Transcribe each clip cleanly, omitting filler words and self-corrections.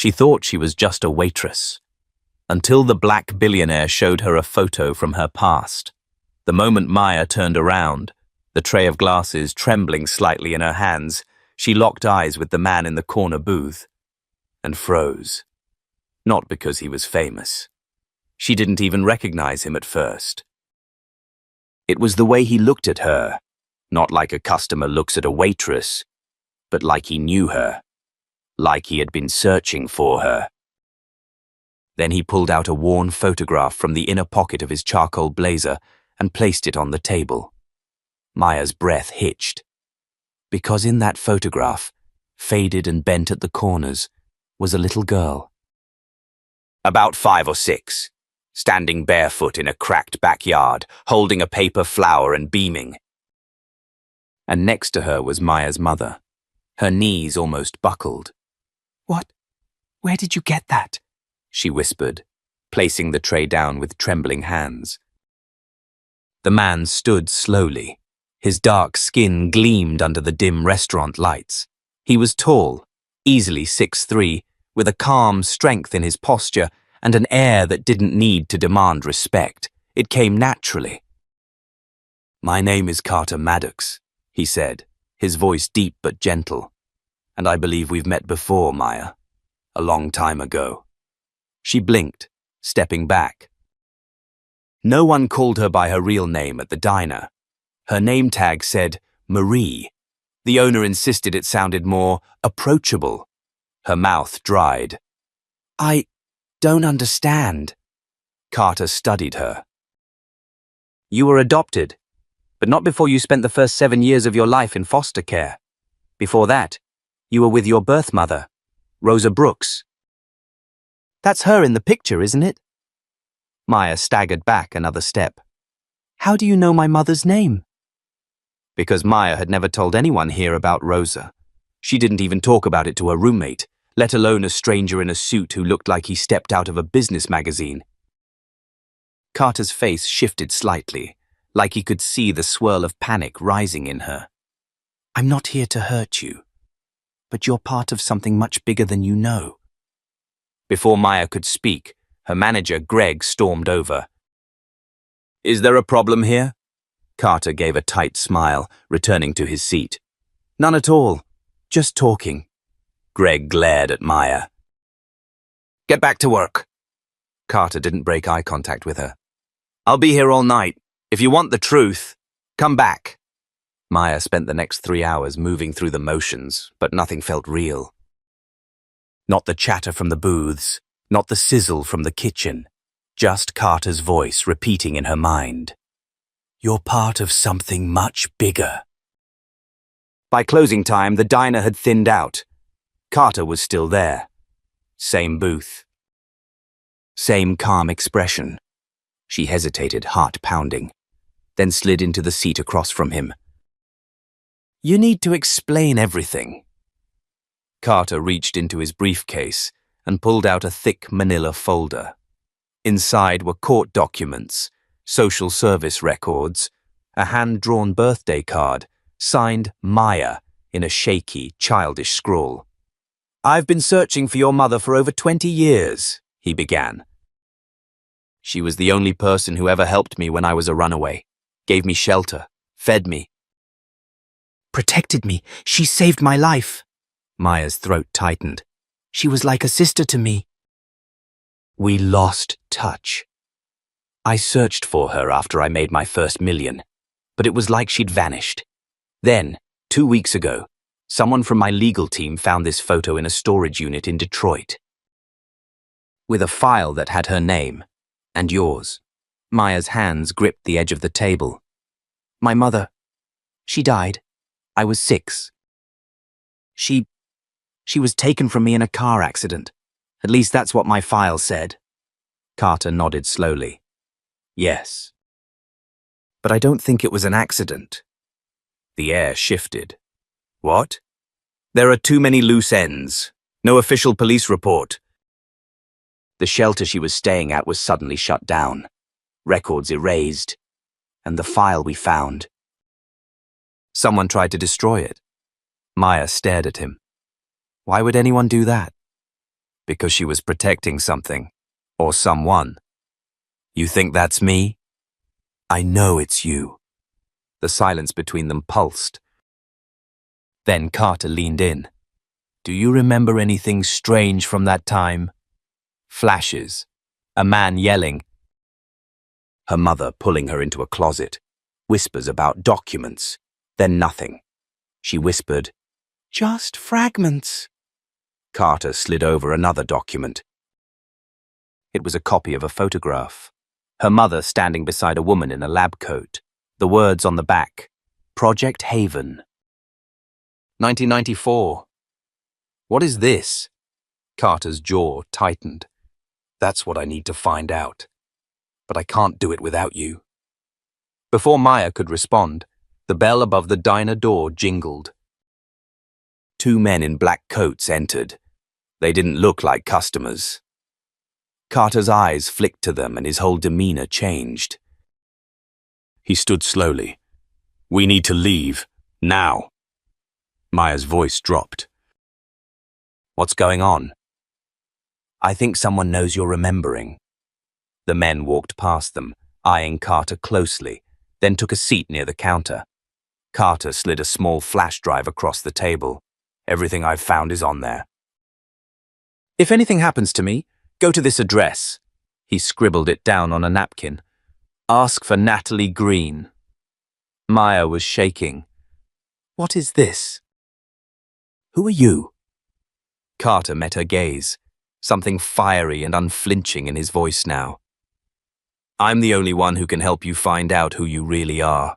She thought she was just a waitress. Until the black billionaire showed her a photo from her past. The moment Maya turned around, the tray of glasses trembling slightly in her hands, she locked eyes with the man in the corner booth and froze. Not because he was famous. She didn't even recognize him at first. It was the way he looked at her, not like a customer looks at a waitress, but like he knew her, like he had been searching for her. Then he pulled out a worn photograph from the inner pocket of his charcoal blazer and placed it on the table. Maya's breath hitched. Because in that photograph, faded and bent at the corners, was a little girl. About 5 or 6, standing barefoot in a cracked backyard, holding a paper flower and beaming. And next to her was Maya's mother. Her knees almost buckled. "What? Where did you get that?" she whispered, placing the tray down with trembling hands. The man stood slowly. His dark skin gleamed under the dim restaurant lights. He was tall, easily 6'3", with a calm strength in his posture and an air that didn't need to demand respect. It came naturally. "My name is Carter Maddox," he said, his voice deep but gentle. "And I believe we've met before, Maya. A long time ago." She blinked, stepping back. No one called her by her real name at the diner. Her name tag said Marie. The owner insisted it sounded more approachable. Her mouth dried. "I don't understand." Carter studied her. "You were adopted, but not before you spent the first 7 years of your life in foster care. Before that, you were with your birth mother, Rosa Brooks." "That's her in the picture, isn't it?" Maya staggered back another step. "How do you know my mother's name?" Because Maya had never told anyone here about Rosa. She didn't even talk about it to her roommate, let alone a stranger in a suit who looked like he stepped out of a business magazine. Carter's face shifted slightly, like he could see the swirl of panic rising in her. "I'm not here to hurt you, but you're part of something much bigger than you know." Before Maya could speak, her manager, Greg, stormed over. "Is there a problem here?" Carter gave a tight smile, returning to his seat. "None at all. Just talking." Greg glared at Maya. "Get back to work." Carter didn't break eye contact with her. "I'll be here all night. If you want the truth, come back." Maya spent the next 3 hours moving through the motions, but nothing felt real. Not the chatter from the booths, not the sizzle from the kitchen, just Carter's voice repeating in her mind. "You're part of something much bigger." By closing time, the diner had thinned out. Carter was still there. Same booth. Same calm expression. She hesitated, heart pounding, then slid into the seat across from him. "You need to explain everything." Carter reached into his briefcase and pulled out a thick manila folder. Inside were court documents, social service records, a hand-drawn birthday card, signed Maya in a shaky, childish scrawl. "I've been searching for your mother for over 20 years, he began. "She was the only person who ever helped me when I was a runaway, gave me shelter, fed me. Protected me. She saved my life." Maya's throat tightened. "She was like a sister to me." "We lost touch. I searched for her after I made my first million, but it was like she'd vanished. Then, 2 weeks ago, someone from my legal team found this photo in a storage unit in Detroit. With a file that had her name, and yours." Maya's hands gripped the edge of the table. "My mother, she died. I was 6. She was taken from me in a car accident. At least that's what my file said." Carter nodded slowly. "Yes. But I don't think it was an accident." The air shifted. "What?" "There are too many loose ends. No official police report." The shelter she was staying at was suddenly shut down. Records erased. And the file we found. Someone tried to destroy it. Maya stared at him. "Why would anyone do that?" because she was protecting something, or someone. You think that's me? I know it's you. The silence between them pulsed. Then Carter leaned in. Do you remember anything strange from that time? Flashes. A man yelling. Her mother pulling her into a closet. Whispers about documents. Then nothing. She whispered, just fragments. Carter slid over another document. It was a copy of a photograph. Her mother standing beside a woman in a lab coat. The words on the back, Project Haven. 1994. What is this? Carter's jaw tightened. That's what I need to find out. But I can't do it without you. Before Maya could respond, the bell above the diner door jingled. 2 men in black coats entered. They didn't look like customers. Carter's eyes flicked to them and his whole demeanor changed. He stood slowly. We need to leave, now. Maya's voice dropped. What's going on? I think someone knows you're remembering. The men walked past them, eyeing Carter closely, then took a seat near the counter. Carter slid a small flash drive across the table. Everything I've found is on there. If anything happens to me, go to this address. He scribbled it down on a napkin. Ask for Natalie Green. Maya was shaking. What is this? Who are you? Carter met her gaze, something fiery and unflinching in his voice now. I'm the only one who can help you find out who you really are.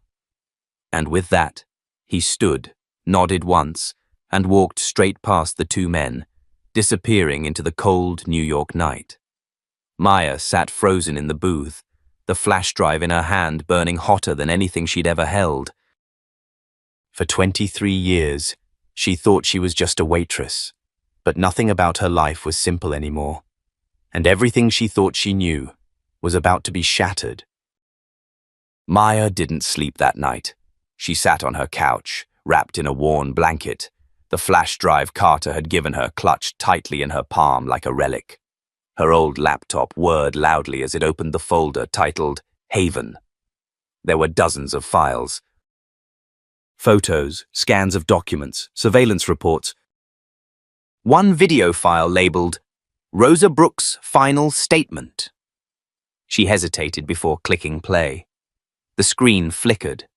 And with that, he stood, nodded once, and walked straight past the 2 men, disappearing into the cold New York night. Maya sat frozen in the booth, the flash drive in her hand burning hotter than anything she'd ever held. For 23 years, she thought she was just a waitress, but nothing about her life was simple anymore, and everything she thought she knew was about to be shattered. Maya didn't sleep that night. She sat on her couch, wrapped in a worn blanket, the flash drive Carter had given her clutched tightly in her palm like a relic. Her old laptop whirred loudly as it opened the folder titled Haven. There were dozens of files. Photos, scans of documents, surveillance reports. One video file labeled Rosa Brooks' Final Statement. She hesitated before clicking play. The screen flickered.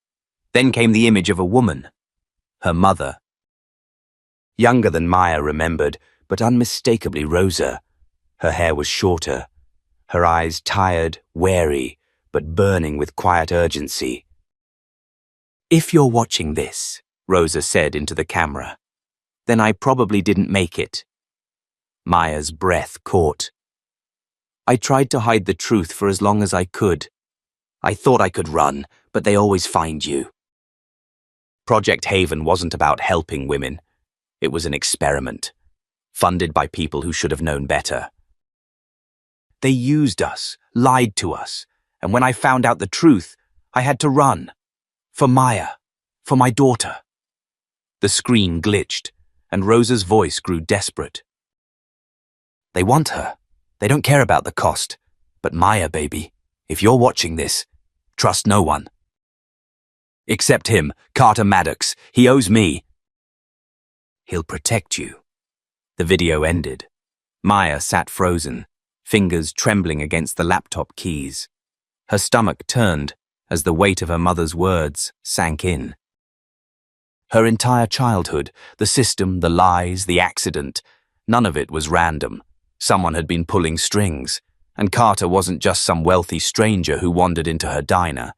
Then came the image of a woman, her mother. Younger than Maya remembered, but unmistakably Rosa. Her hair was shorter, her eyes tired, wary, but burning with quiet urgency. If you're watching this, Rosa said into the camera, then I probably didn't make it. Maya's breath caught. I tried to hide the truth for as long as I could. I thought I could run, but they always find you. Project Haven wasn't about helping women. It was an experiment, funded by people who should have known better. They used us, lied to us, and when I found out the truth, I had to run. For Maya, for my daughter. The screen glitched, and Rosa's voice grew desperate. They want her. They don't care about the cost. But Maya, baby, if you're watching this, trust no one. Except him, Carter Maddox. He owes me. He'll protect you. The video ended. Maya sat frozen, fingers trembling against the laptop keys. Her stomach turned as the weight of her mother's words sank in. Her entire childhood, the system, the lies, the accident, none of it was random. Someone had been pulling strings, and Carter wasn't just some wealthy stranger who wandered into her diner.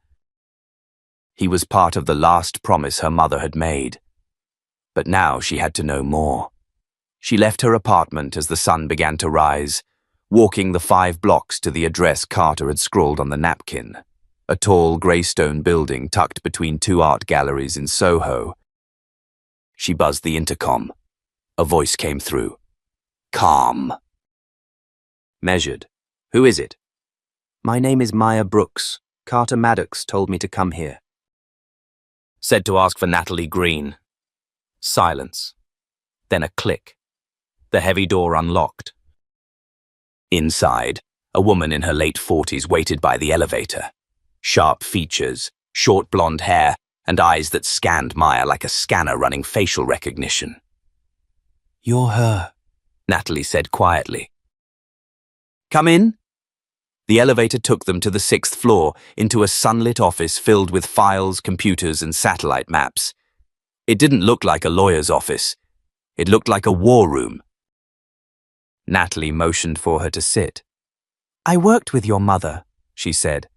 He was part of the last promise her mother had made. But now she had to know more. She left her apartment as the sun began to rise, walking the 5 blocks to the address Carter had scrawled on the napkin, a tall grey stone building tucked between 2 art galleries in Soho. She buzzed the intercom. A voice came through. Calm. Measured. Who is it? My name is Maya Brooks. Carter Maddox told me to come here. Said to ask for Natalie Green. Silence. Then a click. The heavy door unlocked. Inside, a woman in her late 40s waited by the elevator. Sharp features, short blonde hair, and eyes that scanned Maya like a scanner running facial recognition. "You're her," Natalie said quietly. "Come in." The elevator took them to the 6th floor, into a sunlit office filled with files, computers, and satellite maps. It didn't look like a lawyer's office. It looked like a war room. Natalie motioned for her to sit. "I worked with your mother," she said.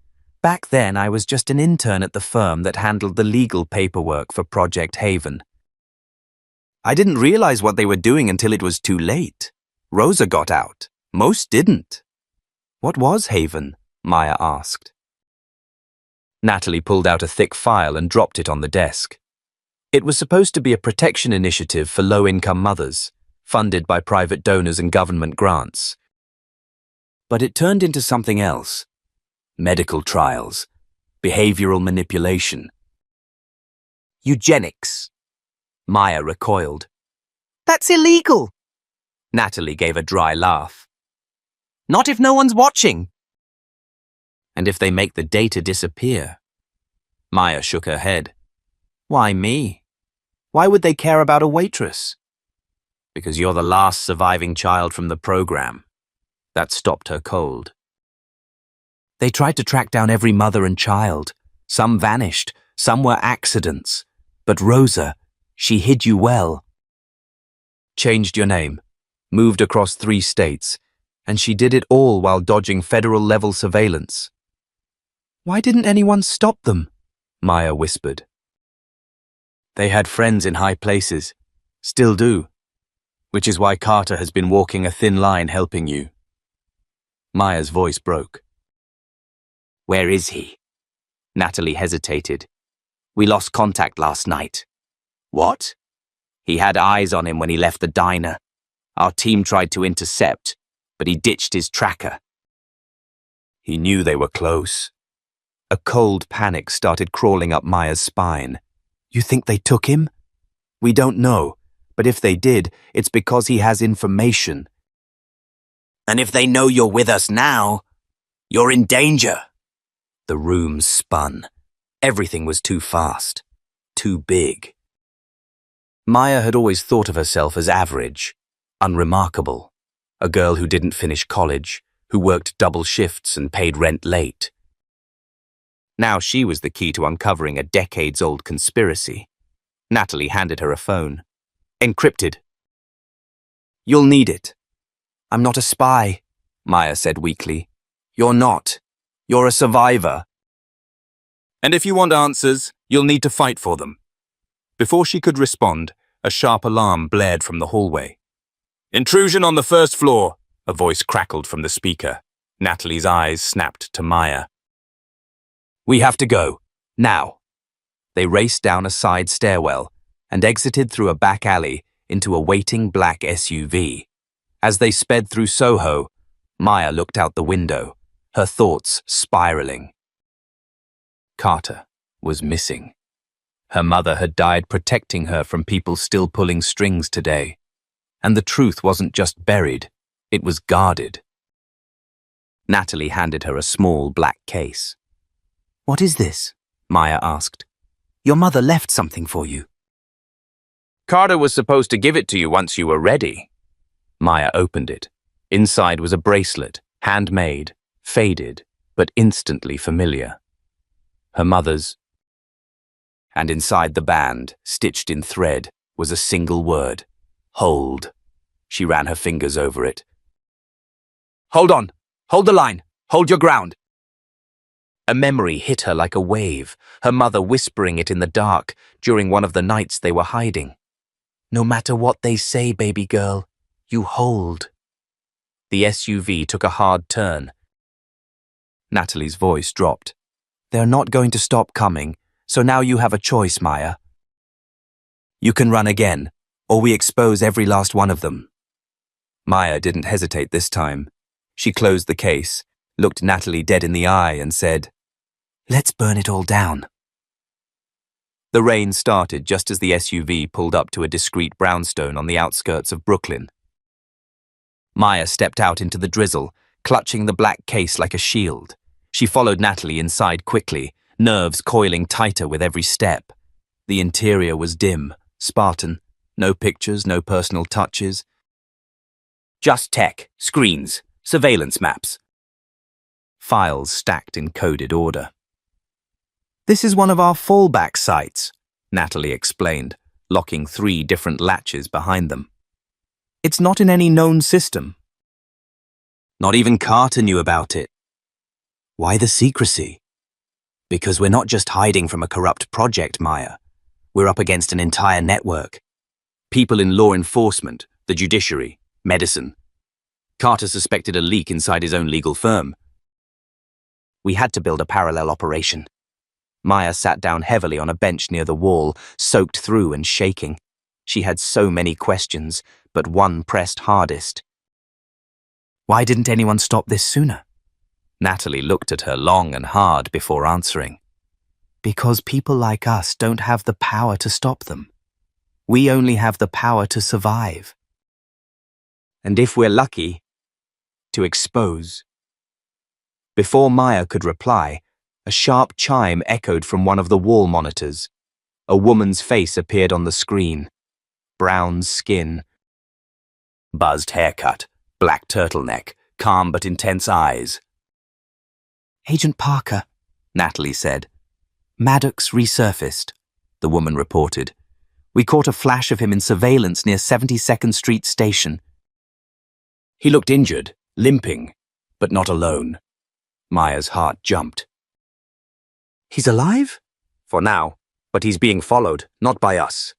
"Back then, I was just an intern at the firm that handled the legal paperwork for Project Haven. I didn't realize what they were doing until it was too late. Rosa got out. Most didn't." "What was Haven?" Maya asked. Natalie pulled out a thick file and dropped it on the desk. It was supposed to be a protection initiative for low-income mothers, funded by private donors and government grants. But it turned into something else. Medical trials, behavioral manipulation. Eugenics. Maya recoiled. "That's illegal." Natalie gave a dry laugh. "Not if no one's watching." "And if they make the data disappear?" Maya shook her head. "Why me? Why would they care about a waitress?" "Because you're the last surviving child from the program." That stopped her cold. "They tried to track down every mother and child. Some vanished, some were accidents. But Rosa, she hid you well. Changed your name, moved across 3 states, and she did it all while dodging federal-level surveillance." "Why didn't anyone stop them?" Maya whispered. "They had friends in high places. Still do. Which is why Carter has been walking a thin line helping you." Maya's voice broke. "Where is he?" Natalie hesitated. "We lost contact last night." "What?" "He had eyes on him when he left the diner. Our team tried to intercept, but he ditched his tracker." He knew they were close. A cold panic started crawling up Maya's spine. "You think they took him?" "We don't know, but if they did, it's because he has information." "And if they know you're with us now, you're in danger." The room spun. Everything was too fast, too big. Maya had always thought of herself as average, unremarkable, a girl who didn't finish college, who worked double shifts and paid rent late. Now she was the key to uncovering a decades-old conspiracy. Natalie handed her a phone. "Encrypted." "You'll need it." "I'm not a spy," Maya said weakly. "You're not. You're a survivor." "And if you want answers, you'll need to fight for them." Before she could respond, a sharp alarm blared from the hallway. "Intrusion on the 1st floor," a voice crackled from the speaker. Natalie's eyes snapped to Maya. "We have to go. Now." They raced down a side stairwell and exited through a back alley into a waiting black SUV. As they sped through Soho, Maya looked out the window, her thoughts spiraling. Carter was missing. Her mother had died protecting her from people still pulling strings today. And the truth wasn't just buried, it was guarded. Natalie handed her a small black case. "What is this?" Maya asked. "Your mother left something for you." "Carter was supposed to give it to you once you were ready." Maya opened it. Inside was a bracelet, handmade, faded, but instantly familiar. Her mother's. And inside the band, stitched in thread, was a single word. Hold. She ran her fingers over it. "Hold on! Hold the line! Hold your ground!" A memory hit her like a wave, her mother whispering it in the dark during one of the nights they were hiding. "No matter what they say, baby girl, you hold." The SUV took a hard turn. Natalie's voice dropped. "They're not going to stop coming, so now you have a choice, Maya. You can run again, or we expose every last one of them." Maya didn't hesitate this time. She closed the case, looked Natalie dead in the eye and said, "Let's burn it all down." The rain started just as the SUV pulled up to a discreet brownstone on the outskirts of Brooklyn. Maya stepped out into the drizzle, clutching the black case like a shield. She followed Natalie inside quickly, nerves coiling tighter with every step. The interior was dim, Spartan. No pictures, no personal touches. Just tech, screens, surveillance maps. Files stacked in coded order. "This is one of our fallback sites," Natalie explained, locking 3 different latches behind them. "It's not in any known system." Not even Carter knew about it. Why the secrecy? Because we're not just hiding from a corrupt project, Maya. We're up against an entire network. People in law enforcement, the judiciary, medicine. Carter suspected a leak inside his own legal firm. We had to build a parallel operation. Maya sat down heavily on a bench near the wall, soaked through and shaking. She had so many questions, but one pressed hardest. Why didn't anyone stop this sooner? Natalie looked at her long and hard before answering. Because people like us don't have the power to stop them. We only have the power to survive. And if we're lucky, to expose. Before Maya could reply, a sharp chime echoed from one of the wall monitors. A woman's face appeared on the screen. Brown skin. Buzzed haircut, black turtleneck, calm but intense eyes. "Agent Parker," Natalie said. "Maddox resurfaced," the woman reported. "We caught a flash of him in surveillance near 72nd Street Station." He looked injured, limping, but not alone. Maya's heart jumped. "He's alive?" "For now, but he's being followed, not by us."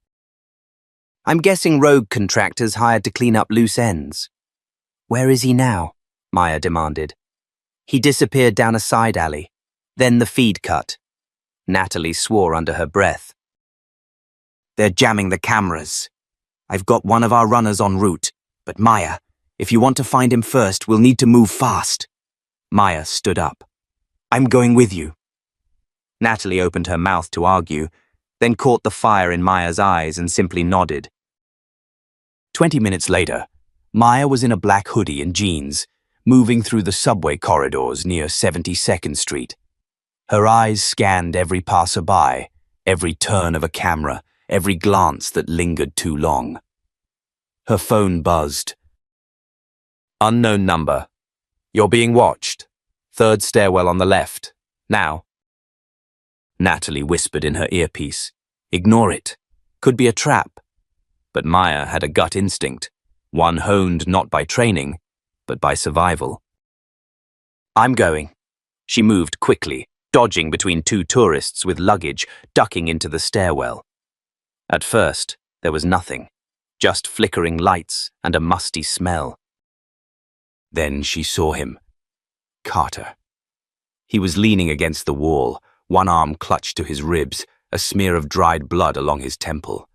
"I'm guessing rogue contractors hired to clean up loose ends." "Where is he now?" Maya demanded. "He disappeared down a side alley. Then the feed cut." Natalie swore under her breath. "They're jamming the cameras. I've got one of our runners en route, but Maya, if you want to find him first, we'll need to move fast." Maya stood up. "I'm going with you." Natalie opened her mouth to argue, then caught the fire in Maya's eyes and simply nodded. 20 minutes later, Maya was in a black hoodie and jeans, moving through the subway corridors near 72nd Street. Her eyes scanned every passerby, every turn of a camera, every glance that lingered too long. Her phone buzzed. "Unknown number. You're being watched. 3rd stairwell on the left. Now." Natalie whispered in her earpiece. "Ignore it. Could be a trap." But Maya had a gut instinct, one honed not by training, but by survival. "I'm going." She moved quickly, dodging between 2 tourists with luggage, ducking into the stairwell. At first, there was nothing, just flickering lights and a musty smell. Then she saw him. Carter. He was leaning against the wall, one arm clutched to his ribs, a smear of dried blood along his temple.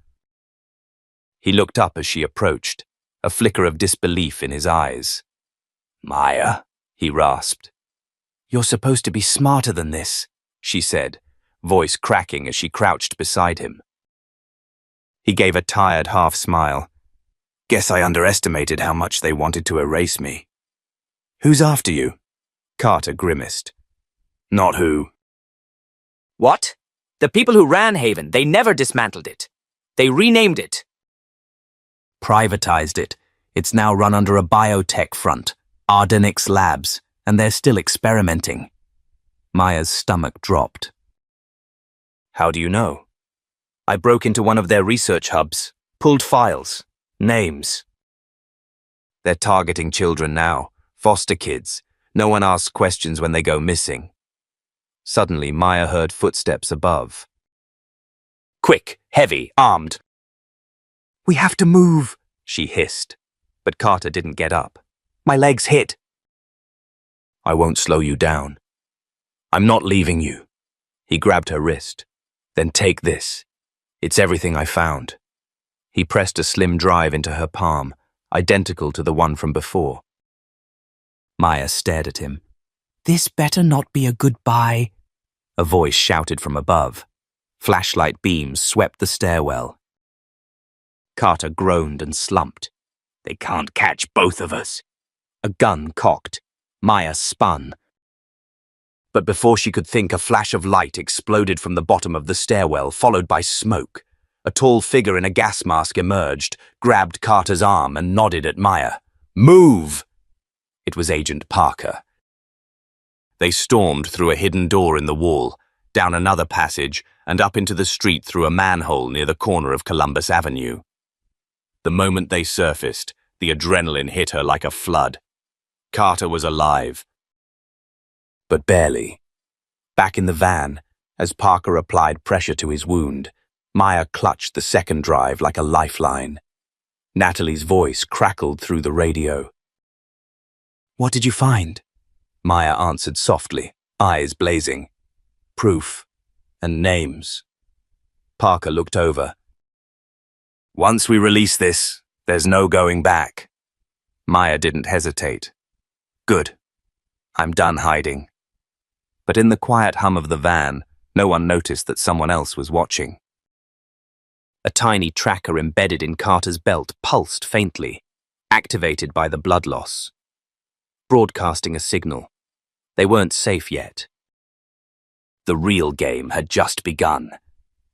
He looked up as she approached, a flicker of disbelief in his eyes. "Maya," he rasped. "You're supposed to be smarter than this," she said, voice cracking as she crouched beside him. He gave a tired half-smile. "Guess I underestimated how much they wanted to erase me." "Who's after you?" Carter grimaced. "Not who." "What? The people who ran Haven, they never dismantled it. They renamed it." "Privatized it. It's now run under a biotech front, Ardenix Labs, and they're still experimenting." Maya's stomach dropped. "How do you know?" "I broke into one of their research hubs, pulled files, names." "They're targeting children now, foster kids. No one asks questions when they go missing." Suddenly, Maya heard footsteps above. "Quick, heavy, armed." "We have to move," she hissed, but Carter didn't get up. "My leg's hit." "I won't slow you down. I'm not leaving you." He grabbed her wrist. "Then take this. It's everything I found." He pressed a slim drive into her palm, identical to the one from before. Maya stared at him. "This better not be a goodbye," a voice shouted from above. Flashlight beams swept the stairwell. Carter groaned and slumped. "They can't catch both of us." A gun cocked. Maya spun. But before she could think, a flash of light exploded from the bottom of the stairwell, followed by smoke. A tall figure in a gas mask emerged, grabbed Carter's arm, and nodded at Maya. "Move!" It was Agent Parker. They stormed through a hidden door in the wall, down another passage, and up into the street through a manhole near the corner of Columbus Avenue. The moment they surfaced, the adrenaline hit her like a flood. Carter was alive. But barely. Back in the van, as Parker applied pressure to his wound, Maya clutched the second drive like a lifeline. Natalie's voice crackled through the radio. "What did you find?" Maya answered softly, eyes blazing. "Proof. And names." Parker looked over. "Once we release this, there's no going back." Maya didn't hesitate. "Good. I'm done hiding." But in the quiet hum of the van, no one noticed that someone else was watching. A tiny tracker embedded in Carter's belt pulsed faintly, activated by the blood loss, broadcasting a signal. They weren't safe yet. The real game had just begun.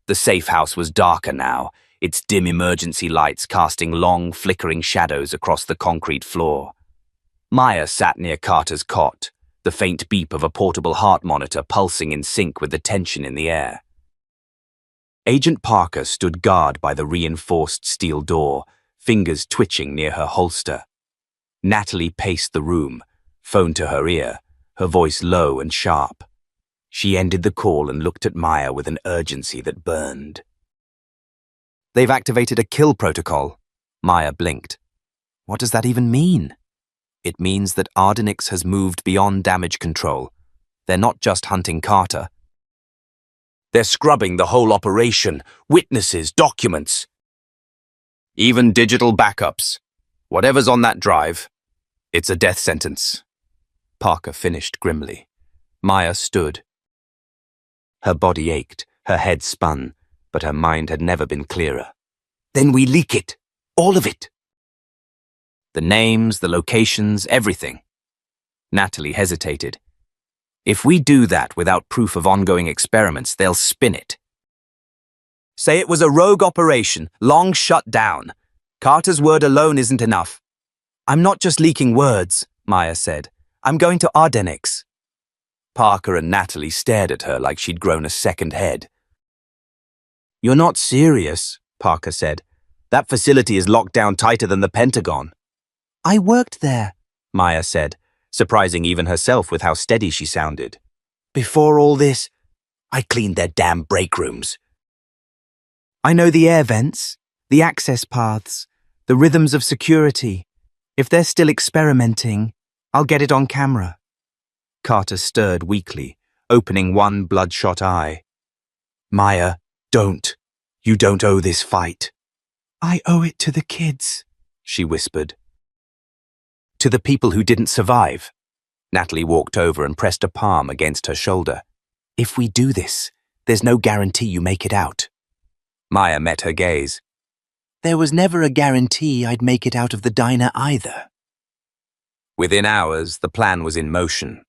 The safe house was darker now, its dim emergency lights casting long, flickering shadows across the concrete floor. Maya sat near Carter's cot, the faint beep of a portable heart monitor pulsing in sync with the tension in the air. Agent Parker stood guard by the reinforced steel door, fingers twitching near her holster. Natalie paced the room, phone to her ear, her voice low and sharp. She ended the call and looked at Maya with an urgency that burned. "They've activated a kill protocol." Maya blinked. "What does that even mean?" "It means that Ardenix has moved beyond damage control. They're not just hunting Carter. They're scrubbing the whole operation, witnesses, documents. Even digital backups. Whatever's on that drive, it's a death sentence." Parker finished grimly. Maya stood. Her body ached, her head spun, but her mind had never been clearer. "Then we leak it. All of it." "The names, the locations, everything." Natalie hesitated. "If we do that without proof of ongoing experiments, they'll spin it. Say it was a rogue operation, long shut down. Carter's word alone isn't enough." "I'm not just leaking words," Maya said. "I'm going to Ardenix." Parker and Natalie stared at her like she'd grown a second head. "You're not serious," Parker said. "That facility is locked down tighter than the Pentagon." "I worked there," Maya said, surprising even herself with how steady she sounded. "Before all this, I cleaned their damn break rooms. I know the air vents, the access paths, the rhythms of security. If they're still experimenting, I'll get it on camera." Carter stirred weakly, opening one bloodshot eye. "Maya, don't. You don't owe this fight." "I owe it to the kids," she whispered. "To the people who didn't survive." Natalie walked over and pressed a palm against her shoulder. "If we do this, there's no guarantee you make it out." Maya met her gaze. "There was never a guarantee I'd make it out of the diner either." Within hours, the plan was in motion.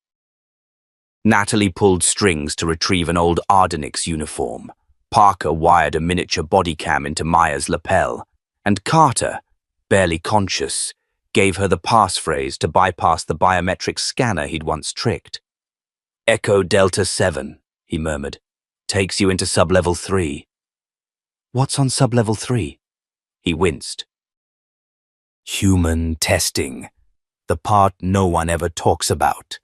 Natalie pulled strings to retrieve an old Ardenix uniform. Parker wired a miniature body cam into Maya's lapel, and Carter, barely conscious, gave her the passphrase to bypass the biometric scanner he'd once tricked. "Echo Delta 7, he murmured. "Takes you into Sublevel 3. "What's on Sublevel 3? He winced. "Human testing. The part no one ever talks about."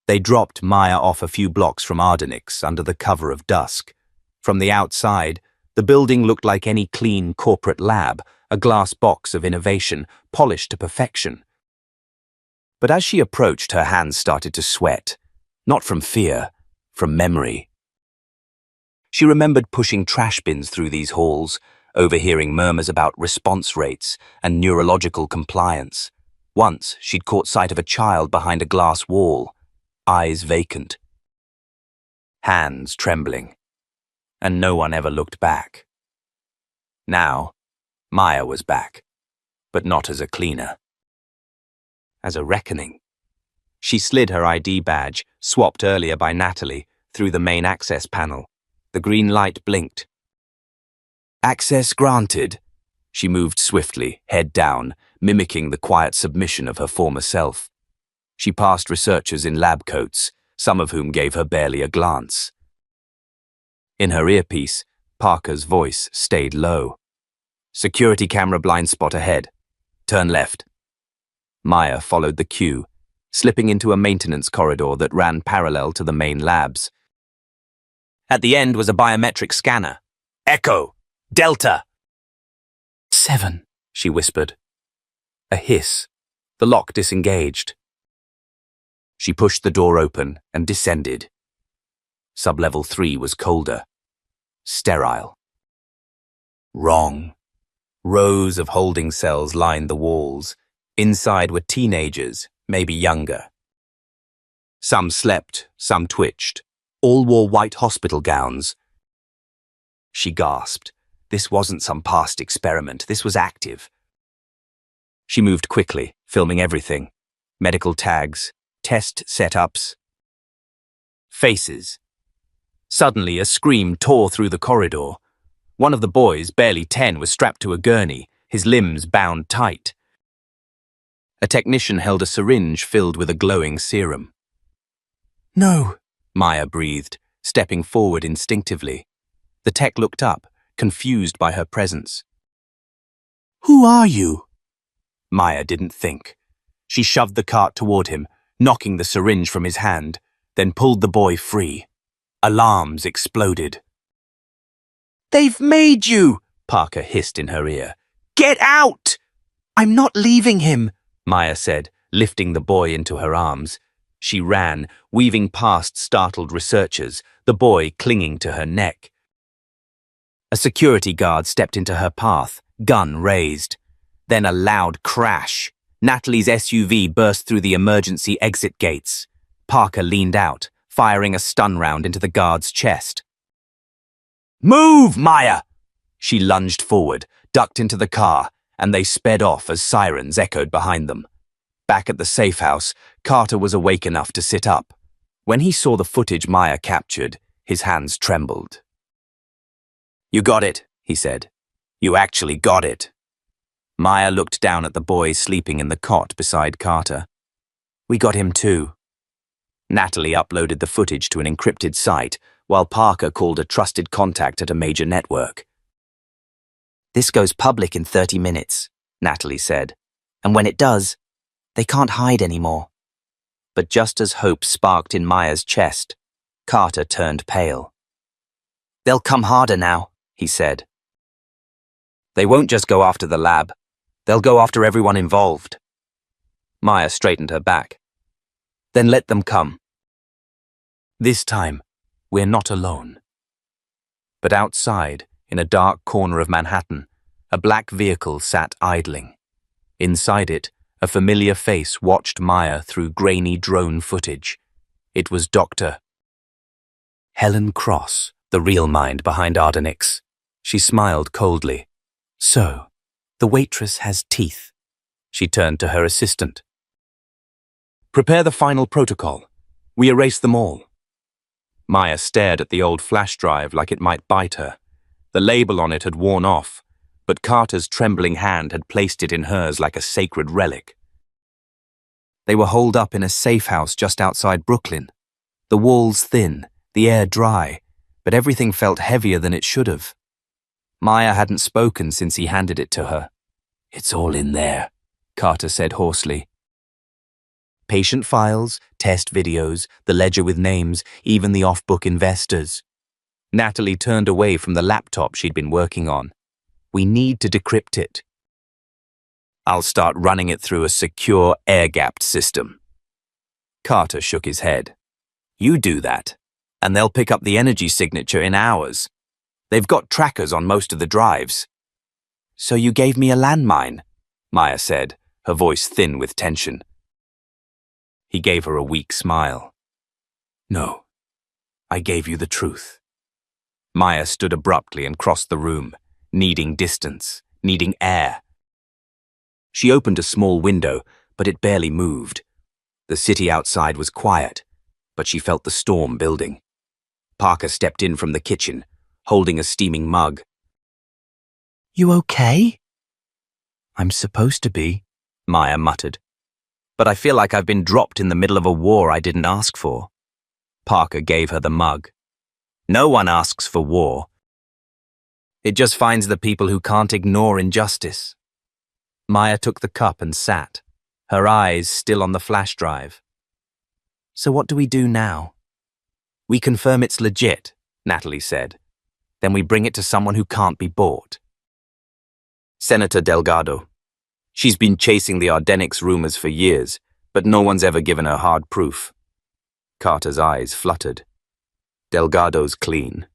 They dropped Maya off a few blocks from Ardenix under the cover of dusk. From the outside, the building looked like any clean corporate lab, a glass box of innovation, polished to perfection. But as she approached, her hands started to sweat, not from fear, from memory. She remembered pushing trash bins through these halls, overhearing murmurs about response rates and neurological compliance. Once, she'd caught sight of a child behind a glass wall, eyes vacant, hands trembling, and no one ever looked back. Now, Maya was back, but not as a cleaner. As a reckoning. She slid her ID badge, swapped earlier by Natalie, through the main access panel. The green light blinked. Access granted. She moved swiftly, head down, mimicking the quiet submission of her former self. She passed researchers in lab coats, some of whom gave her barely a glance. In her earpiece, Parker's voice stayed low. Security camera blind spot ahead. Turn left. Maya followed the cue, slipping into a maintenance corridor that ran parallel to the main labs. At the end was a biometric scanner. Echo! Delta! 7, she whispered. A hiss. The lock disengaged. She pushed the door open and descended. Sublevel 3 was colder. Sterile. Wrong. Rows of holding cells lined the walls. Inside were teenagers, maybe younger. Some slept, some twitched. All wore white hospital gowns. She gasped. This wasn't some past experiment, this was active. She moved quickly, filming everything. Medical tags, test setups. Faces. Suddenly, a scream tore through the corridor. One of the boys, barely 10, was strapped to a gurney, his limbs bound tight. A technician held a syringe filled with a glowing serum. No, Maya breathed, stepping forward instinctively. The tech looked up, confused by her presence. Who are you? Maya didn't think. She shoved the cart toward him, knocking the syringe from his hand, then pulled the boy free. Alarms exploded. They've made you, Parker hissed in her ear. Get out! I'm not leaving him, Maya said, lifting the boy into her arms. She ran, weaving past startled researchers, the boy clinging to her neck. A security guard stepped into her path, gun raised. Then a loud crash. Natalie's SUV burst through the emergency exit gates. Parker leaned out, firing a stun round into the guard's chest. Move, Maya! She lunged forward, ducked into the car, and they sped off as sirens echoed behind them. Back at the safe house, Carter was awake enough to sit up. When he saw the footage Maya captured, his hands trembled. You got it, he said. You actually got it. Maya looked down at the boy sleeping in the cot beside Carter. We got him too. Natalie uploaded the footage to an encrypted site, while Parker called a trusted contact at a major network. This goes public in 30 minutes, Natalie said. And when it does, they can't hide anymore. But just as hope sparked in Maya's chest, Carter turned pale. They'll come harder now, he said. They won't just go after the lab. They'll go after everyone involved. Maya straightened her back. Then let them come. This time, we're not alone. But outside, in a dark corner of Manhattan, a black vehicle sat idling. Inside it, a familiar face watched Maya through grainy drone footage. It was Dr. Helen Cross, the real mind behind Ardenix. She smiled coldly. So, the waitress has teeth. She turned to her assistant. Prepare the final protocol. We erase them all. Maya stared at the old flash drive like it might bite her. The label on it had worn off, but Carter's trembling hand had placed it in hers like a sacred relic. They were holed up in a safe house just outside Brooklyn. The walls thin, the air dry, but everything felt heavier than it should have. Maya hadn't spoken since he handed it to her. It's all in there, Carter said hoarsely. Patient files, test videos, the ledger with names, even the off-book investors. Natalie turned away from the laptop she'd been working on. We need to decrypt it. I'll start running it through a secure, air-gapped system. Carter shook his head. You do that, and they'll pick up the energy signature in hours. They've got trackers on most of the drives. So you gave me a landmine, Maya said, her voice thin with tension. He gave her a weak smile. No, I gave you the truth. Maya stood abruptly and crossed the room, needing distance, needing air. She opened a small window, but it barely moved. The city outside was quiet, but she felt the storm building. Parker stepped in from the kitchen, holding a steaming mug. "You okay?" "I'm supposed to be," Maya muttered. "But I feel like I've been dropped in the middle of a war I didn't ask for." Parker gave her the mug. "No one asks for war. It just finds the people who can't ignore injustice." Maya took the cup and sat, her eyes still on the flash drive. "So what do we do now?" "We confirm it's legit," Natalie said. "Then we bring it to someone who can't be bought." "Senator Delgado. She's been chasing the Ardenix rumors for years, but no one's ever given her hard proof." Carter's eyes fluttered. "Delgado's clean.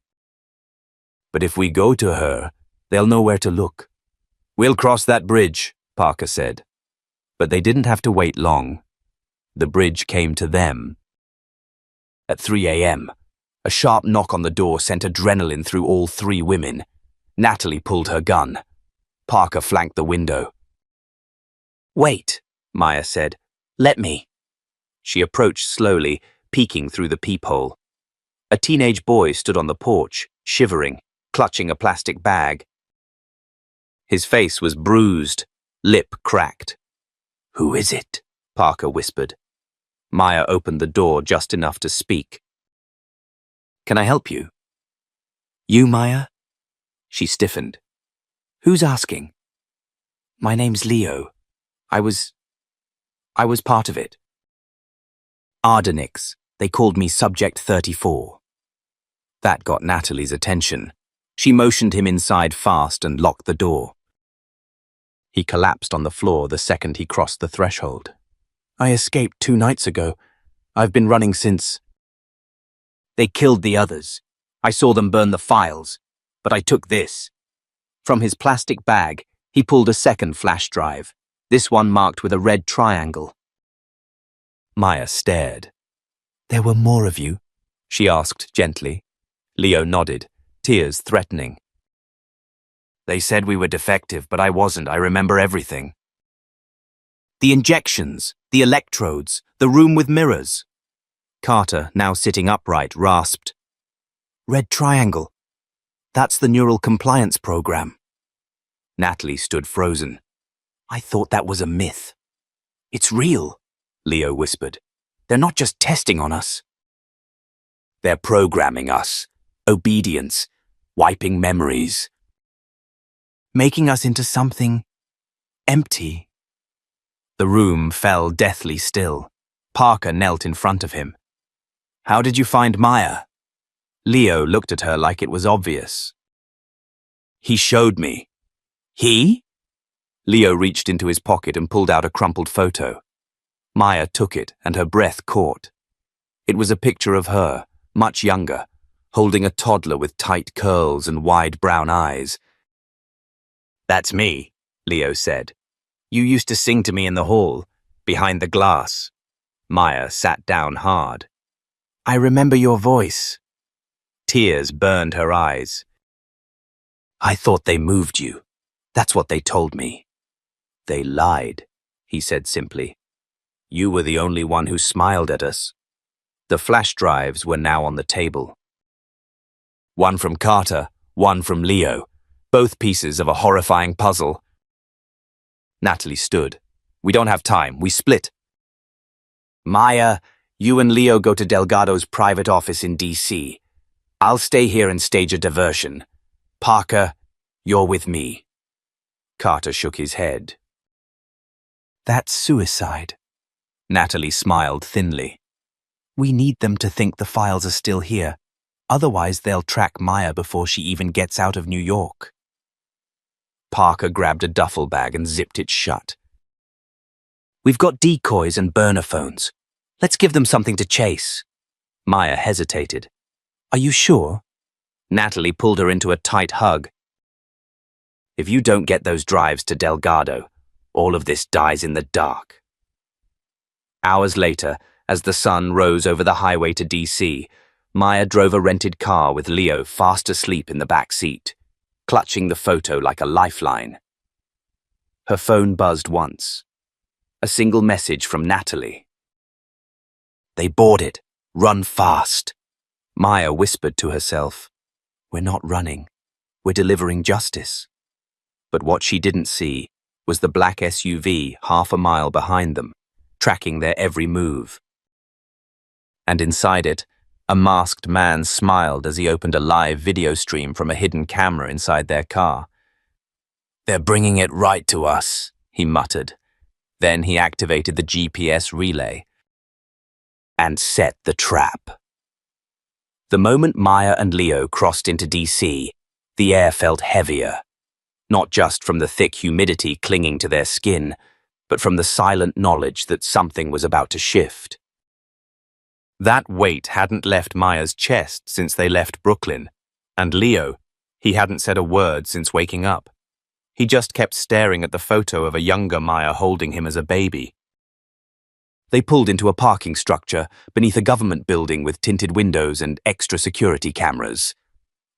But if we go to her, they'll know where to look." "We'll cross that bridge," Parker said. But they didn't have to wait long. The bridge came to them. At 3 a.m., a sharp knock on the door sent adrenaline through all three women. Natalie pulled her gun. Parker flanked the window. "Wait," Maya said. "Let me." She approached slowly, peeking through the peephole. A teenage boy stood on the porch, shivering, clutching a plastic bag. His face was bruised, lip cracked. "Who is it?" Parker whispered. Maya opened the door just enough to speak. "Can I help you?" "You, Maya?" She stiffened. "Who's asking?" "My name's Leo. I was part of it." "Ardenix. They called me Subject 34. That got Natalie's attention. She motioned him inside fast and locked the door. He collapsed on the floor the second he crossed the threshold. "I escaped 2 nights ago. I've been running since." "They killed the others. I saw them burn the files, but I took this." From his plastic bag, he pulled a second flash drive, this one marked with a red triangle. Maya stared. "There were more of you?" she asked gently. Leo nodded, tears threatening. "They said we were defective, but I wasn't. I remember everything." "The injections, the electrodes, the room with mirrors." Carter, now sitting upright, rasped. "Red triangle. That's the neural compliance program." Natalie stood frozen. "I thought that was a myth." "It's real," Leo whispered. "They're not just testing on us. They're programming us. Obedience. Wiping memories. Making us into something empty." The room fell deathly still. Parker knelt in front of him. "How did you find Maya?" Leo looked at her like it was obvious. "He showed me." "He?" Leo reached into his pocket and pulled out a crumpled photo. Maya took it and her breath caught. It was a picture of her, much younger, holding a toddler with tight curls and wide brown eyes. "That's me," Leo said. "You used to sing to me in the hall, behind the glass." Maya sat down hard. "I remember your voice." Tears burned her eyes. "I thought they moved you. That's what they told me." "They lied," he said simply. "You were the only one who smiled at us." The flash drives were now on the table. One from Carter, one from Leo, both pieces of a horrifying puzzle. Natalie stood. "We don't have time. We split." "Maya, you and Leo go to Delgado's private office in D.C. I'll stay here and stage a diversion. Parker, you're with me." Carter shook his head. "That's suicide." Natalie smiled thinly. "We need them to think the files are still here. Otherwise, they'll track Maya before she even gets out of New York." Parker grabbed a duffel bag and zipped it shut. "We've got decoys and burner phones. Let's give them something to chase." Maya hesitated. "Are you sure?" Natalie pulled her into a tight hug. "If you don't get those drives to Delgado, all of this dies in the dark." Hours later, as the sun rose over the highway to D.C., Maya drove a rented car with Leo fast asleep in the back seat, clutching the photo like a lifeline. Her phone buzzed once. A single message from Natalie. They boarded. Run fast. Maya whispered to herself, "We're not running. We're delivering justice." But what she didn't see was the black SUV half a mile behind them, tracking their every move. And inside it, a masked man smiled as he opened a live video stream from a hidden camera inside their car. "They're bringing it right to us," he muttered. Then he activated the GPS relay and set the trap. The moment Maya and Leo crossed into DC, the air felt heavier, not just from the thick humidity clinging to their skin, but from the silent knowledge that something was about to shift. That weight hadn't left Maya's chest since they left Brooklyn, and Leo, he hadn't said a word since waking up. He just kept staring at the photo of a younger Maya holding him as a baby. They pulled into a parking structure beneath a government building with tinted windows and extra security cameras.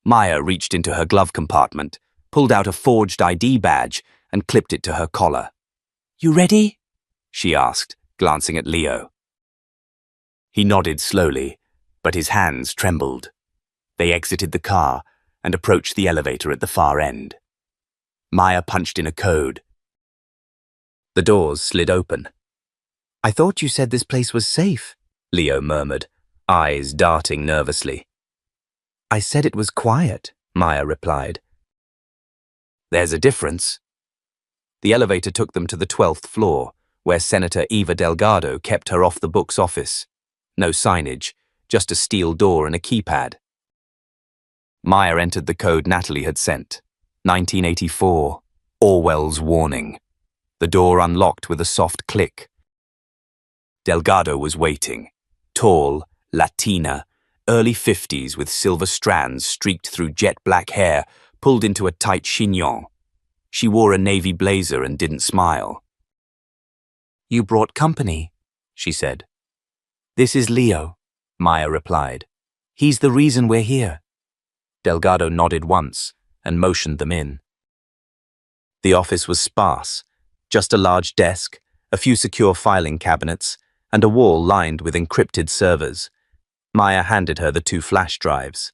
Maya reached into her glove compartment, pulled out a forged ID badge, and clipped it to her collar. "You ready?" she asked, glancing at Leo. He nodded slowly, but his hands trembled. They exited the car and approached the elevator at the far end. Maya punched in a code. The doors slid open. "I thought you said this place was safe," Leo murmured, eyes darting nervously. "I said it was quiet," Maya replied. "There's a difference." The elevator took them to the 12th floor, where Senator Eva Delgado kept her off-the-books office. No signage, just a steel door and a keypad. Maya entered the code Natalie had sent. 1984, Orwell's warning. The door unlocked with a soft click. Delgado was waiting. Tall, Latina, early 50s with silver strands streaked through jet black hair, pulled into a tight chignon. She wore a navy blazer and didn't smile. "You brought company," she said. "This is Leo," Maya replied. "He's the reason we're here." Delgado nodded once and motioned them in. The office was sparse, just a large desk, a few secure filing cabinets, and a wall lined with encrypted servers. Maya handed her the 2 flash drives.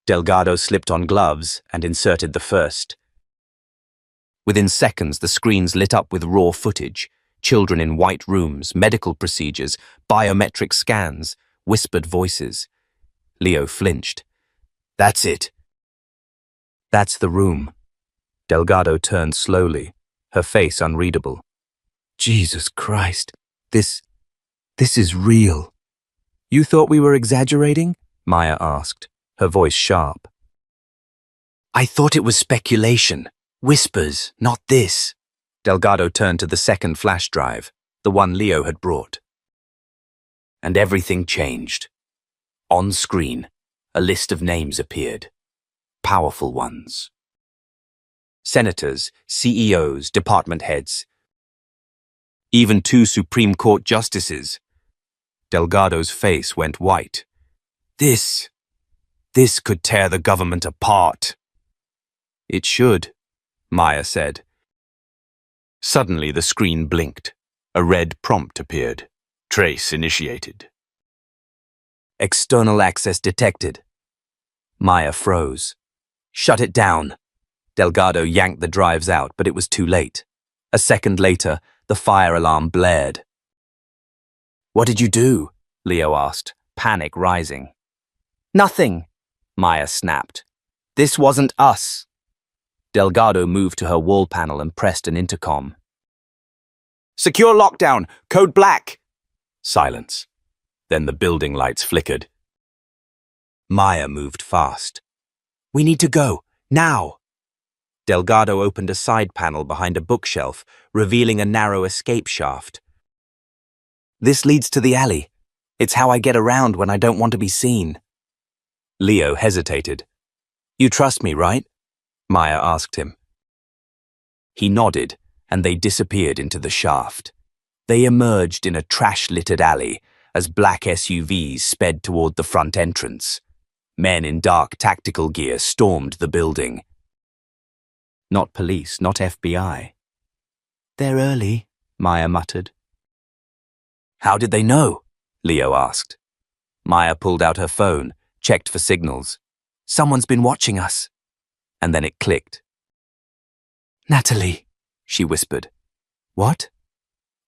Delgado slipped on gloves and inserted the first. Within seconds, the screens lit up with raw footage, children in white rooms, medical procedures, biometric scans, whispered voices. Leo flinched. "That's it." "That's the room." Delgado turned slowly, her face unreadable. "Jesus Christ, this is real." "You thought we were exaggerating?" Maya asked, her voice sharp. "I thought it was speculation, whispers, not this." Delgado turned to the second flash drive, the one Leo had brought. And everything changed. On screen, a list of names appeared. Powerful ones. Senators, CEOs, department heads. Even 2 Supreme Court justices. Delgado's face went white. This could tear the government apart." "It should," Maya said. Suddenly the screen blinked. A red prompt appeared. "Trace initiated." "External access detected." Maya froze. "Shut it down." Delgado yanked the drives out, but it was too late. A second later, the fire alarm blared. "What did you do?" Leo asked, panic rising. "Nothing," Maya snapped. "This wasn't us." Delgado moved to her wall panel and pressed an intercom. "Secure lockdown! Code black!" Silence. Then the building lights flickered. Maya moved fast. "We need to go, now!" Delgado opened a side panel behind a bookshelf, revealing a narrow escape shaft. "This leads to the alley. It's how I get around when I don't want to be seen." Leo hesitated. "You trust me, right?" Maya asked him. He nodded, and they disappeared into the shaft. They emerged in a trash-littered alley as black SUVs sped toward the front entrance. Men in dark tactical gear stormed the building. Not police, not FBI. "They're early," Maya muttered. "How did they know?" Leo asked. Maya pulled out her phone, checked for signals. Someone's been watching us. And then it clicked. Natalie, she whispered. What?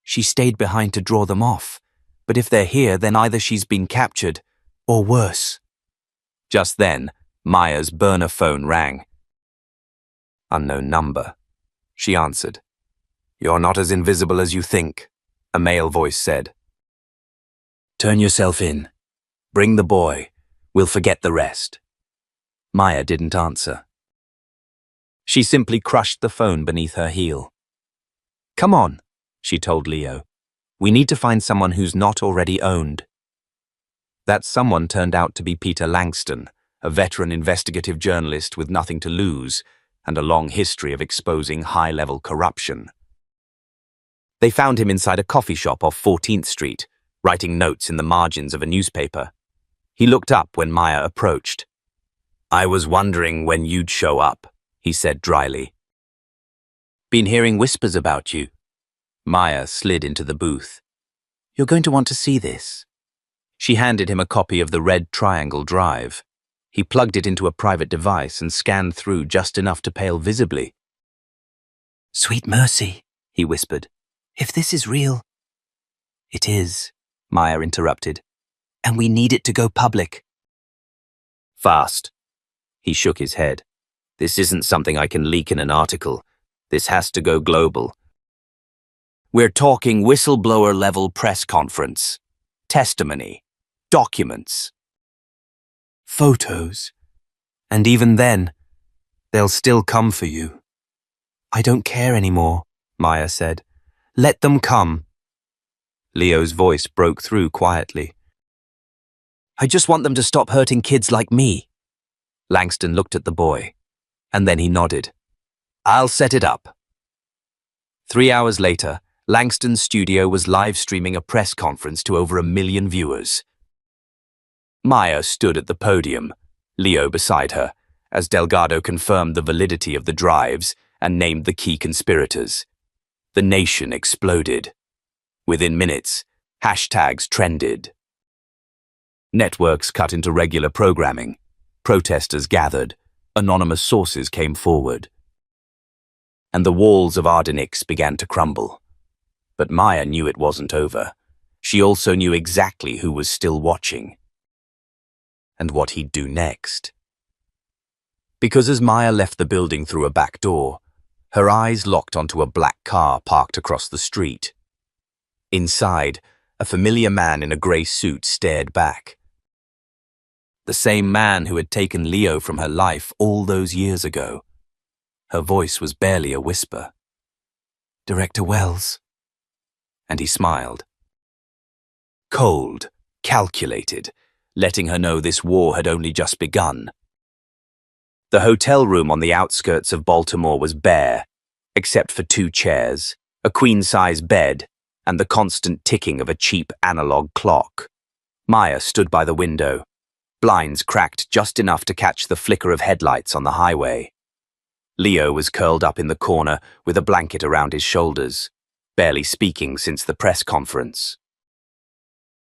She stayed behind to draw them off. But if they're here, then either she's been captured, or worse. Just then, Maya's burner phone rang. Unknown number. She answered. You're not as invisible as you think, a male voice said. Turn yourself in. Bring the boy. We'll forget the rest. Maya didn't answer. She simply crushed the phone beneath her heel. Come on, she told Leo. We need to find someone who's not already owned. That someone turned out to be Peter Langston, a veteran investigative journalist with nothing to lose and a long history of exposing high-level corruption. They found him inside a coffee shop off 14th Street, writing notes in the margins of a newspaper. He looked up when Maya approached. I was wondering when you'd show up, he said dryly. Been hearing whispers about you. Maya slid into the booth. You're going to want to see this. She handed him a copy of the Red Triangle Drive. He plugged it into a private device and scanned through just enough to pale visibly. Sweet mercy, he whispered. If this is real... It is, Maya interrupted. And we need it to go public. Fast. He shook his head. This isn't something I can leak in an article. This has to go global. We're talking whistleblower-level press conference. Testimony. Documents. Photos. And even then, they'll still come for you. I don't care anymore, Maya said. Let them come. Leo's voice broke through quietly. I just want them to stop hurting kids like me. Langston looked at the boy, and then he nodded. I'll set it up. 3 hours later, Langston's studio was live streaming a press conference to over 1 million viewers. Maya stood at the podium, Leo beside her, as Delgado confirmed the validity of the drives and named the key conspirators. The nation exploded. Within minutes, hashtags trended. Networks cut into regular programming. Protesters gathered. Anonymous sources came forward. And the walls of Ardenix began to crumble. But Maya knew it wasn't over. She also knew exactly who was still watching. And what he'd do next. Because as Maya left the building through a back door, her eyes locked onto a black car parked across the street. Inside, a familiar man in a grey suit stared back. The same man who had taken Leo from her life all those years ago. Her voice was barely a whisper. Director Wells. And he smiled. Cold, calculated, letting her know this war had only just begun. The hotel room on the outskirts of Baltimore was bare, except for 2 chairs, a queen-size bed, and the constant ticking of a cheap analog clock. Maya stood by the window, blinds cracked just enough to catch the flicker of headlights on the highway. Leo was curled up in the corner with a blanket around his shoulders, barely speaking since the press conference.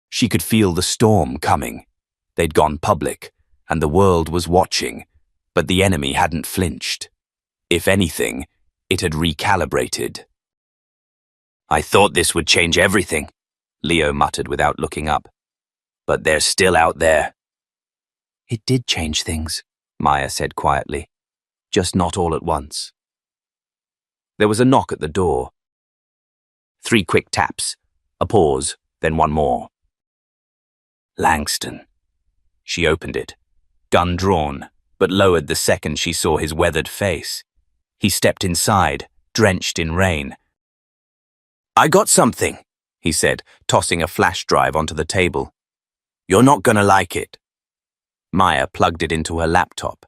She could feel the storm coming. They'd gone public, and the world was watching, but the enemy hadn't flinched. If anything, it had recalibrated. I thought this would change everything, Leo muttered without looking up. But they're still out there. It did change things, Maya said quietly, just not all at once. There was a knock at the door. 3 quick taps, a pause, then one more. Langston. She opened it, gun drawn, but lowered the second she saw his weathered face. He stepped inside, drenched in rain. I got something, he said, tossing a flash drive onto the table. You're not gonna like it. Maya plugged it into her laptop.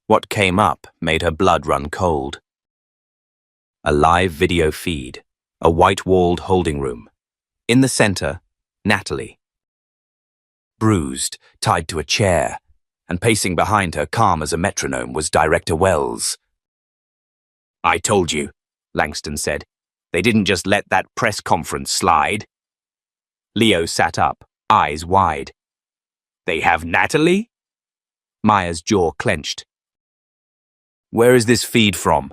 What came up made her blood run cold. A live video feed, a white-walled holding room. In the center, Natalie. Bruised, tied to a chair, and pacing behind her, calm as a metronome, was Director Wells. I told you, Langston said. They didn't just let that press conference slide. Leo sat up, eyes wide. "They have Natalie?" Maya's jaw clenched. "Where is this feed from?"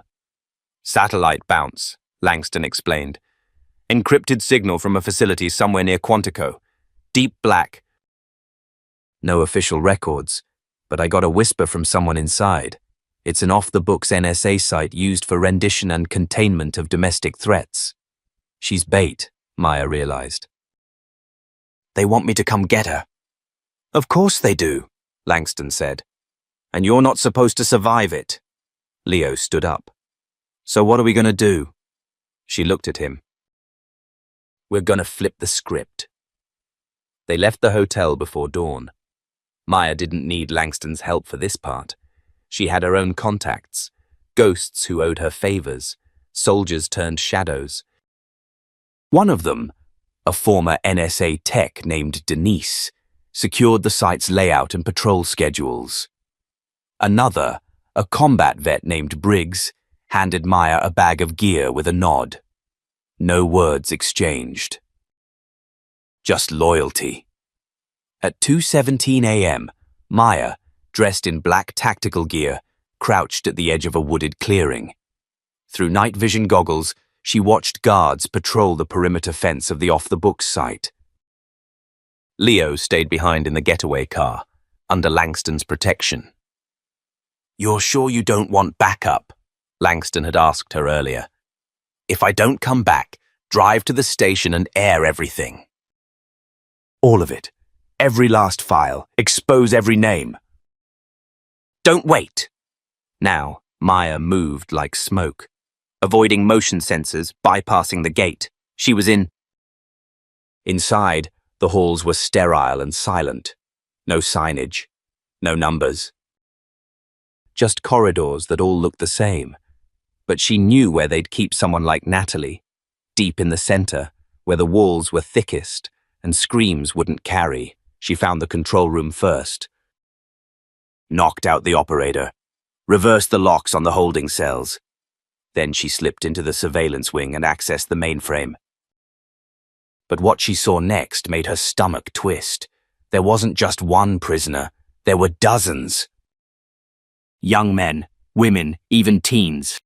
"Satellite bounce," Langston explained. "Encrypted signal from a facility somewhere near Quantico. Deep black. No official records, but I got a whisper from someone inside. It's an off-the-books NSA site used for rendition and containment of domestic threats." "She's bait," Maya realized. "They want me to come get her." "Of course they do," Langston said. "And you're not supposed to survive it." Leo stood up. "So what are we going to do?" She looked at him. "We're going to flip the script." They left the hotel before dawn. Maya didn't need Langston's help for this part. She had her own contacts, ghosts who owed her favors, soldiers turned shadows. One of them, a former NSA tech named Denise, secured the site's layout and patrol schedules. Another, a combat vet named Briggs, handed Maya a bag of gear with a nod. No words exchanged. Just loyalty. At 2:17 a.m., Maya, dressed in black tactical gear, crouched at the edge of a wooded clearing. Through night vision goggles, she watched guards patrol the perimeter fence of the off-the-books site. Leo stayed behind in the getaway car, under Langston's protection. "You're sure you don't want backup?" Langston had asked her earlier. "If I don't come back, drive to the station and air everything. All of it. Every last file. Expose every name." "Don't wait." Now, Maya moved like smoke. Avoiding motion sensors, bypassing the gate, she was in. Inside, the halls were sterile and silent. No signage. No numbers. Just corridors that all looked the same. But she knew where they'd keep someone like Natalie. Deep in the center, where the walls were thickest and screams wouldn't carry. She found the control room first. Knocked out the operator. Reversed the locks on the holding cells. Then she slipped into the surveillance wing and accessed the mainframe. But what she saw next made her stomach twist. There wasn't just one prisoner. There were dozens. Young men, women, even teens.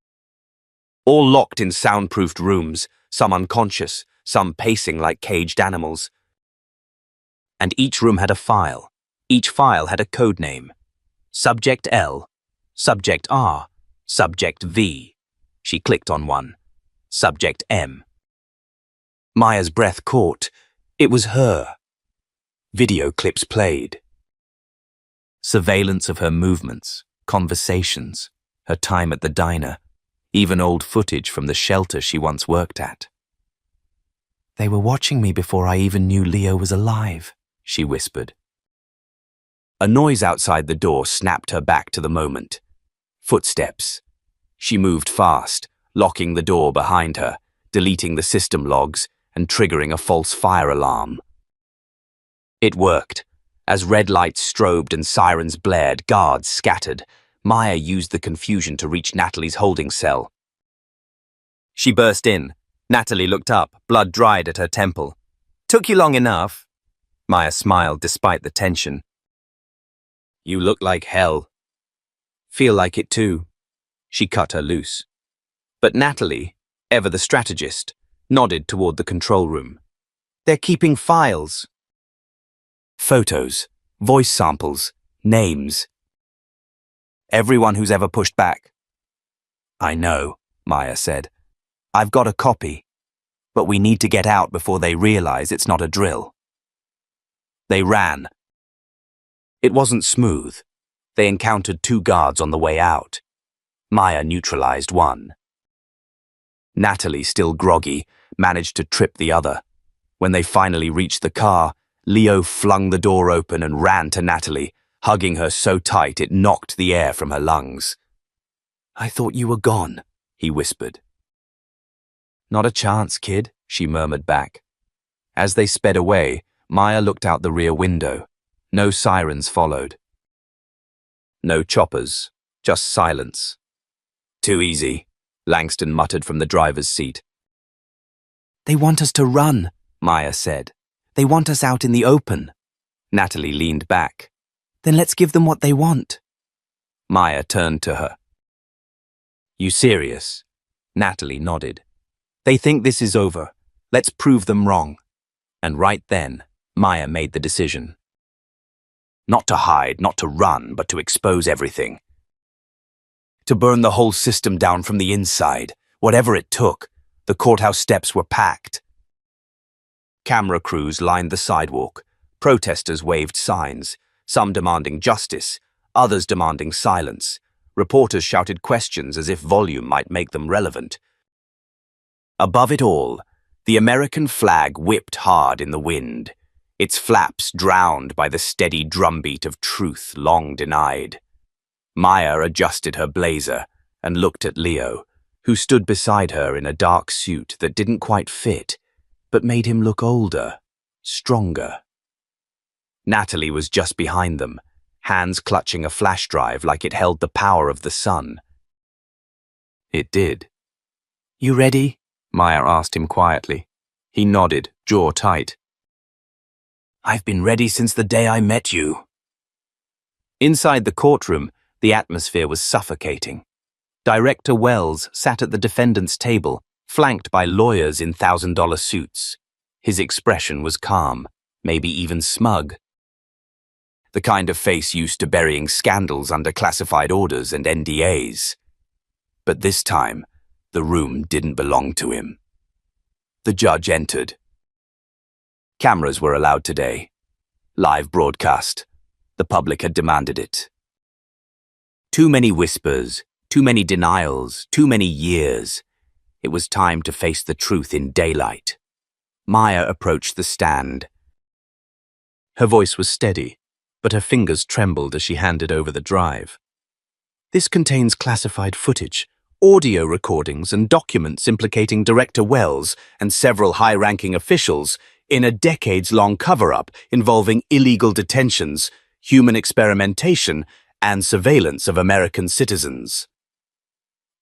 All locked in soundproofed rooms, some unconscious, some pacing like caged animals. And each room had a file. Each file had a code name. Subject L, Subject R, Subject V. She clicked on one. Subject M. Maya's breath caught. It was her. Video clips played. Surveillance of her movements, conversations, her time at the diner, even old footage from the shelter she once worked at. "They were watching me before I even knew Leo was alive," she whispered. A noise outside the door snapped her back to the moment. Footsteps. She moved fast, locking the door behind her, deleting the system logs, and triggering a false fire alarm. It worked. As red lights strobed and sirens blared, guards scattered. Maya used the confusion to reach Natalie's holding cell. She burst in. Natalie looked up, blood dried at her temple. "Took you long enough." Maya smiled despite the tension. "You look like hell." "Feel like it too." She cut her loose. But Natalie, ever the strategist, nodded toward the control room. "They're keeping files." Photos, voice samples, names. Everyone who's ever pushed back. "I know," Maya said. "I've got a copy. But we need to get out before they realize it's not a drill." They ran. It wasn't smooth. They encountered two guards on the way out. Maya neutralized one. Natalie, still groggy, managed to trip the other. When they finally reached the car, Leo flung the door open and ran to Natalie, hugging her so tight it knocked the air from her lungs. "I thought you were gone," he whispered. "Not a chance, kid," she murmured back. As they sped away, Maya looked out the rear window. No sirens followed. No choppers, just silence. "Too easy," Langston muttered from the driver's seat. "They want us to run," Maya said. They want us out in the open. Natalie leaned back. Then let's give them what they want. Maya turned to her. You serious? Natalie nodded. They think this is over. Let's prove them wrong. And right then, Maya made the decision. Not to hide, not to run, but to expose everything. To burn the whole system down from the inside, whatever it took. The courthouse steps were packed. Camera crews lined the sidewalk. Protesters waved signs, some demanding justice, others demanding silence. Reporters shouted questions as if volume might make them relevant. Above it all, the American flag whipped hard in the wind, its flaps drowned by the steady drumbeat of truth long denied. Maya adjusted her blazer and looked at Leo, who stood beside her in a dark suit that didn't quite fit, but made him look older, stronger. Natalie was just behind them, hands clutching a flash drive like it held the power of the sun. It did. You ready? Maya asked him quietly. He nodded, jaw tight. I've been ready since the day I met you. Inside the courtroom, the atmosphere was suffocating. Director Wells sat at the defendant's table, flanked by lawyers in $1,000 suits. His expression was calm, maybe even smug. The kind of face used to burying scandals under classified orders and NDAs. But this time, the room didn't belong to him. The judge entered. Cameras were allowed today. Live broadcast. The public had demanded it. Too many whispers, too many denials, too many years. It was time to face the truth in daylight. Maya approached the stand. Her voice was steady, but her fingers trembled as she handed over the drive. This contains classified footage, audio recordings and documents implicating Director Wells and several high-ranking officials in a decades-long cover-up involving illegal detentions, human experimentation, and surveillance of American citizens.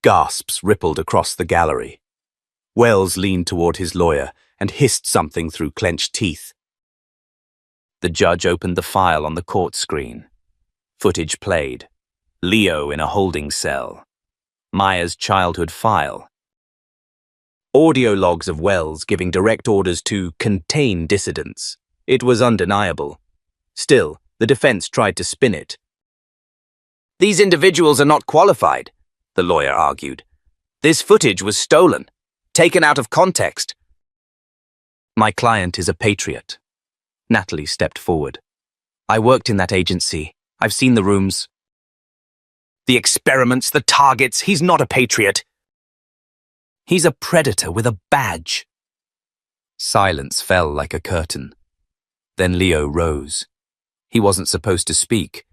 Gasps rippled across the gallery. Wells leaned toward his lawyer and hissed something through clenched teeth. The judge opened the file on the court screen. Footage played. Leo in a holding cell. Maya's childhood file. Audio logs of Wells giving direct orders to contain dissidents. It was undeniable. Still, the defense tried to spin it. These individuals are not qualified, the lawyer argued. This footage was stolen, taken out of context. My client is a patriot. Natalie stepped forward. I worked in that agency. I've seen the rooms. The experiments, the targets, he's not a patriot. He's a predator with a badge. Silence fell like a curtain. Then Leo rose. He wasn't supposed to speak.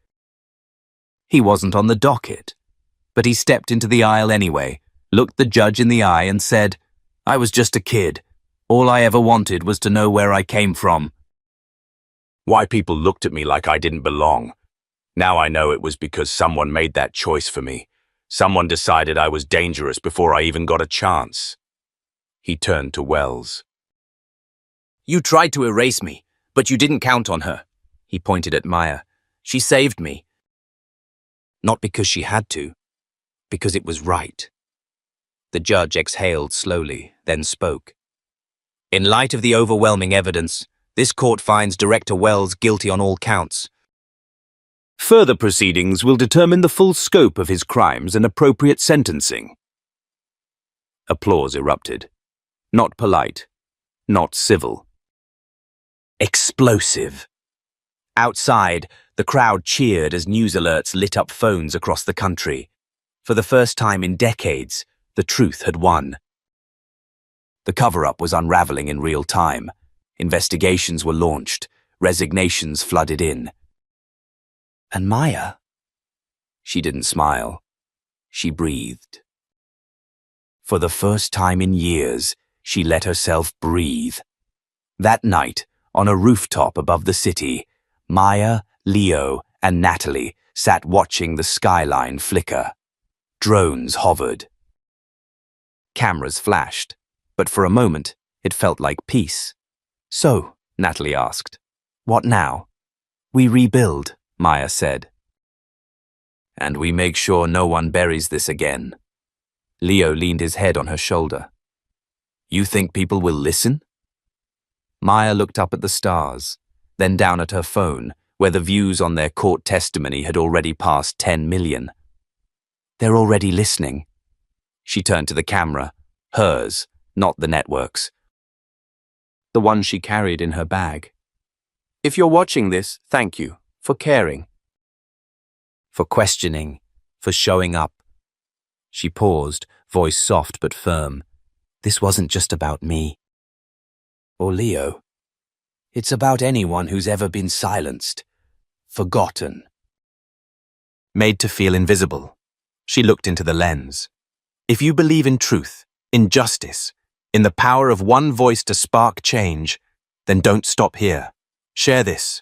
He wasn't on the docket. But he stepped into the aisle anyway, looked the judge in the eye and said, I was just a kid. All I ever wanted was to know where I came from. Why people looked at me like I didn't belong. Now I know it was because someone made that choice for me. Someone decided I was dangerous before I even got a chance. He turned to Wells. You tried to erase me, but you didn't count on her. He pointed at Maya. She saved me. Not because she had to, because it was right. The judge exhaled slowly, then spoke. In light of the overwhelming evidence, this court finds Director Wells guilty on all counts. Further proceedings will determine the full scope of his crimes and appropriate sentencing. Applause erupted. Not polite, not civil. Explosive. Outside, the crowd cheered as news alerts lit up phones across the country. For the first time in decades, the truth had won. The cover-up was unraveling in real time. Investigations were launched. Resignations flooded in. And Maya? She didn't smile. She breathed. For the first time in years, she let herself breathe. That night, on a rooftop above the city, Maya, Leo, and Natalie sat watching the skyline flicker. Drones hovered. Cameras flashed, but for a moment, it felt like peace. So, Natalie asked. What now? We rebuild, Maya said. And we make sure no one buries this again. Leo leaned his head on her shoulder. You think people will listen? Maya looked up at the stars, then down at her phone, where the views on their court testimony had already passed 10 million. They're already listening. She turned to the camera, hers, not the network's. The one she carried in her bag. If you're watching this, thank you for caring. For questioning, for showing up. She paused, voice soft but firm. This wasn't just about me. Or Leo. It's about anyone who's ever been silenced, forgotten. Made to feel invisible. She looked into the lens. If you believe in truth, in justice, in the power of one voice to spark change, then don't stop here. Share this.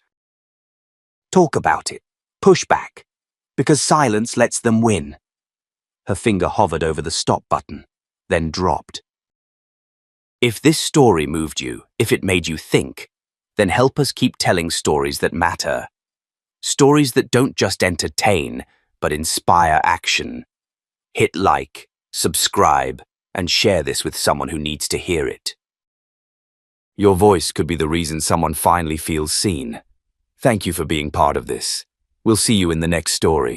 Talk about it. Push back. Because silence lets them win. Her finger hovered over the stop button, then dropped. If this story moved you, if it made you think, then help us keep telling stories that matter. Stories that don't just entertain, but inspire action. Hit like, subscribe, and share this with someone who needs to hear it. Your voice could be the reason someone finally feels seen. Thank you for being part of this. We'll see you in the next story.